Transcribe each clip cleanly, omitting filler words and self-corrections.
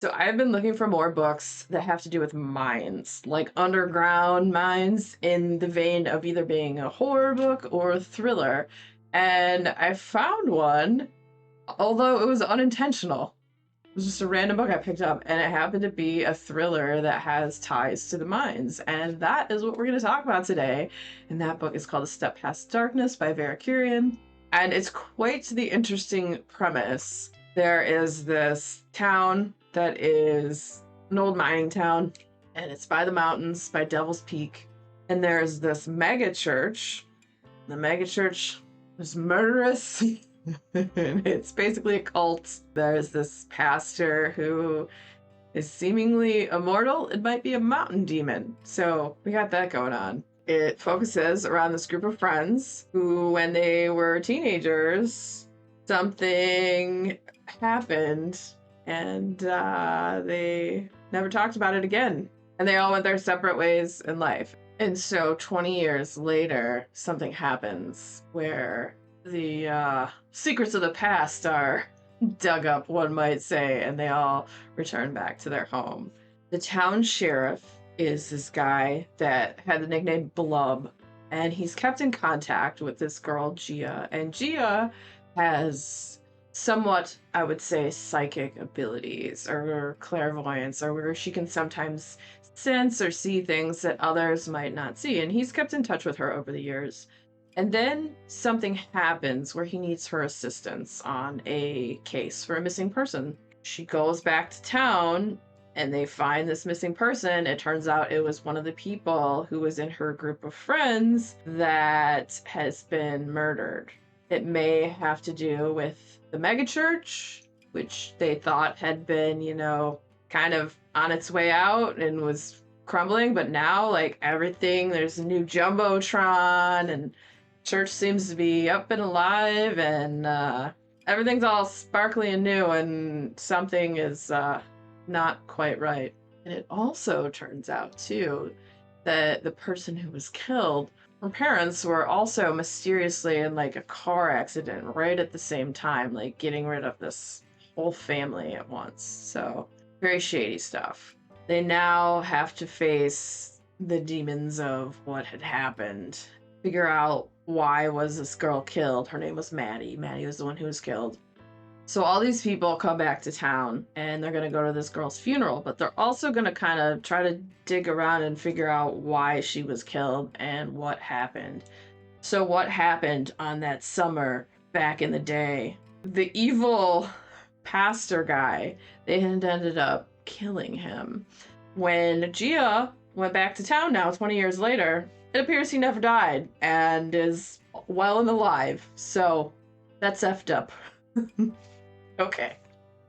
So I've been looking for more books that have to do with mines, like underground mines in the vein of either being a horror book or a thriller. And I found one, although it was unintentional. It was just a random book I picked up, and it happened to be a thriller that has ties to the mines. And that is what we're going to talk about today. And that book is called A Step Past Darkness by Vera Kurian. And it's quite the interesting premise. There is this town that is an old mining town, and it's by the mountains, by Devil's Peak. And there's this megachurch. The megachurch is murderous. It's basically a cult. There's this pastor who is seemingly immortal. It might be a mountain demon. So we got that going on. It focuses around this group of friends who, when they were teenagers, something happened and they never talked about it again. And they all went their separate ways in life. And so 20 years later, something happens where the secrets of the past are dug up, one might say, and they all return back to their home. The town sheriff is this guy that had the nickname Blub, and he's kept in contact with this girl, Gia, and Gia has somewhat, I would say, psychic abilities or clairvoyance, or where she can sometimes sense or see things that others might not see, and he's kept in touch with her over the years. And then something happens where he needs her assistance on a case for a missing person. She goes back to town and they find this missing person. It turns out it was one of the people who was in her group of friends that has been murdered. It may have to do with the megachurch, which they thought had been, kind of on its way out and was crumbling, but now, like, everything, there's a new jumbotron and church seems to be up and alive, and everything's all sparkly and new, and something is not quite right. And it also turns out, too, that the person who was killed, her parents were also mysteriously in like a car accident right at the same time, like getting rid of this whole family at once. So very shady stuff. They now have to face the demons of what had happened, figure out why was this girl killed. Her name was Maddie. Maddie was the one who was killed. So all these people come back to town and they're going to go to this girl's funeral, but they're also going to kind of try to dig around and figure out why she was killed and what happened. So what happened on that summer back in the day? The evil pastor guy, they had ended up killing him. When Gia went back to town now, 20 years later, it appears he never died and is well and alive. So that's effed up. Okay,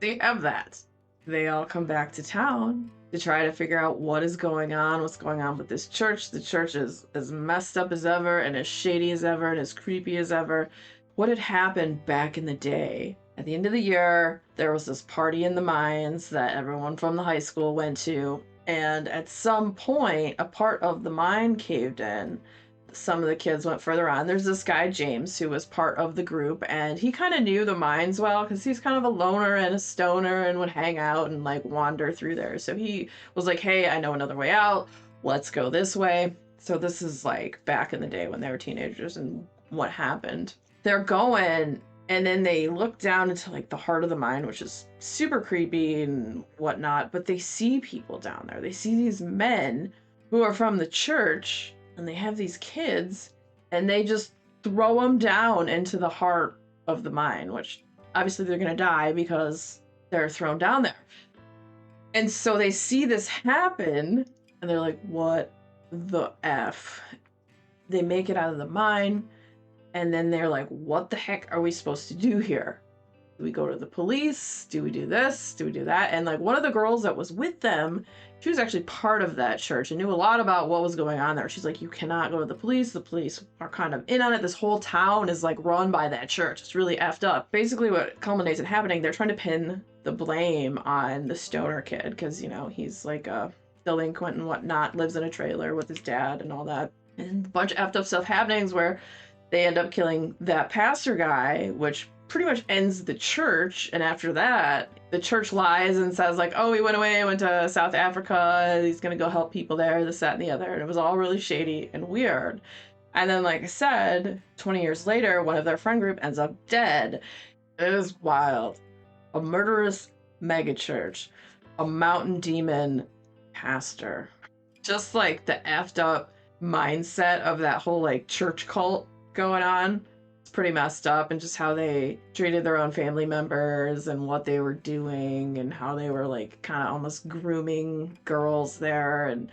so you have that. They all come back to town to try to figure out what is going on, what's going on with this church. The church is as messed up as ever and as shady as ever and as creepy as ever. What had happened back in the day? At the end of the year, there was this party in the mines that everyone from the high school went to. And at some point, a part of the mine caved in. Some of the kids went further on. There's this guy, James, who was part of the group, and he kind of knew the mines well because he's kind of a loner and a stoner and would hang out and like wander through there. So he was like, hey, I know another way out. Let's go this way. So this is like back in the day when they were teenagers and what happened. They're going, and then they look down into like the heart of the mine, which is super creepy and whatnot, but they see people down there. They see these men who are from the church, and they have these kids, and they just throw them down into the heart of the mine, which obviously they're going to die because they're thrown down there. And so they see this happen, and they're like, what the F? They make it out of the mine, and then they're like, what the heck are we supposed to do here? Do we go to the police? Do we do this? Do we do that? And like one of the girls that was with them, she was actually part of that church and knew a lot about what was going on there. She's like, you cannot go to the police. The police are kind of in on it. This whole town is like run by that church. It's really effed up. Basically what culminates in happening, they're trying to pin the blame on the stoner kid because, he's like a delinquent and whatnot, lives in a trailer with his dad and all that. And a bunch of effed up stuff happenings where they end up killing that pastor guy, which pretty much ends the church. And after that, the church lies and says, like, oh, he went away, went to South Africa, he's gonna go help people there, this, that, and the other. And it was all really shady and weird. And then, like I said, 20 years later, one of their friend group ends up dead. It is wild. A murderous megachurch, a mountain demon pastor. Just like the effed up mindset of that whole like church cult going on. It's pretty messed up, and just how they treated their own family members and what they were doing and how they were like kind of almost grooming girls there, and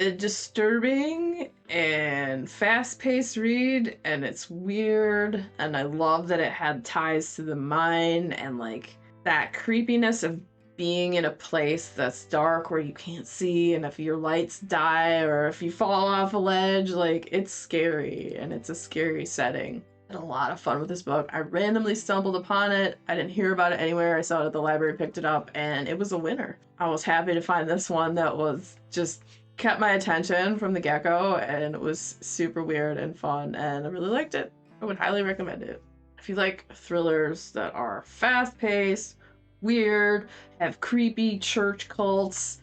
a disturbing and fast-paced read, and it's weird, and I love that it had ties to the mine and like that creepiness of being in a place that's dark where you can't see, and if your lights die or if you fall off a ledge, like it's scary, and it's a scary setting. I had a lot of fun with this book. I randomly stumbled upon it. I didn't hear about it anywhere. I saw it at the library, picked it up, and it was a winner. I was happy to find this one that was just kept my attention from the get-go, and it was super weird and fun, and I really liked it. I would highly recommend it. If you like thrillers that are fast-paced, weird, have creepy church cults,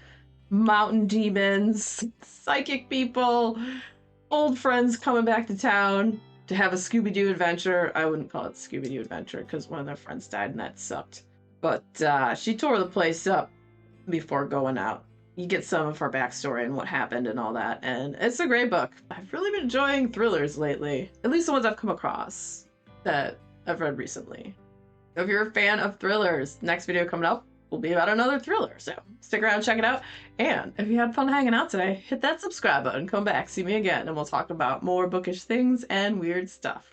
mountain demons, psychic people, old friends coming back to town to have a Scooby-Doo adventure. I wouldn't call it Scooby-Doo adventure because one of their friends died and that sucked. But she tore the place up before going out. You get some of her backstory and what happened and all that, and it's a great book. I've really been enjoying thrillers lately, at least the ones I've come across that I've read recently. If you're a fan of thrillers, next video coming up will be about another thriller, so stick around, check it out. And if you had fun hanging out today, hit that subscribe button, come back, see me again, and we'll talk about more bookish things and weird stuff.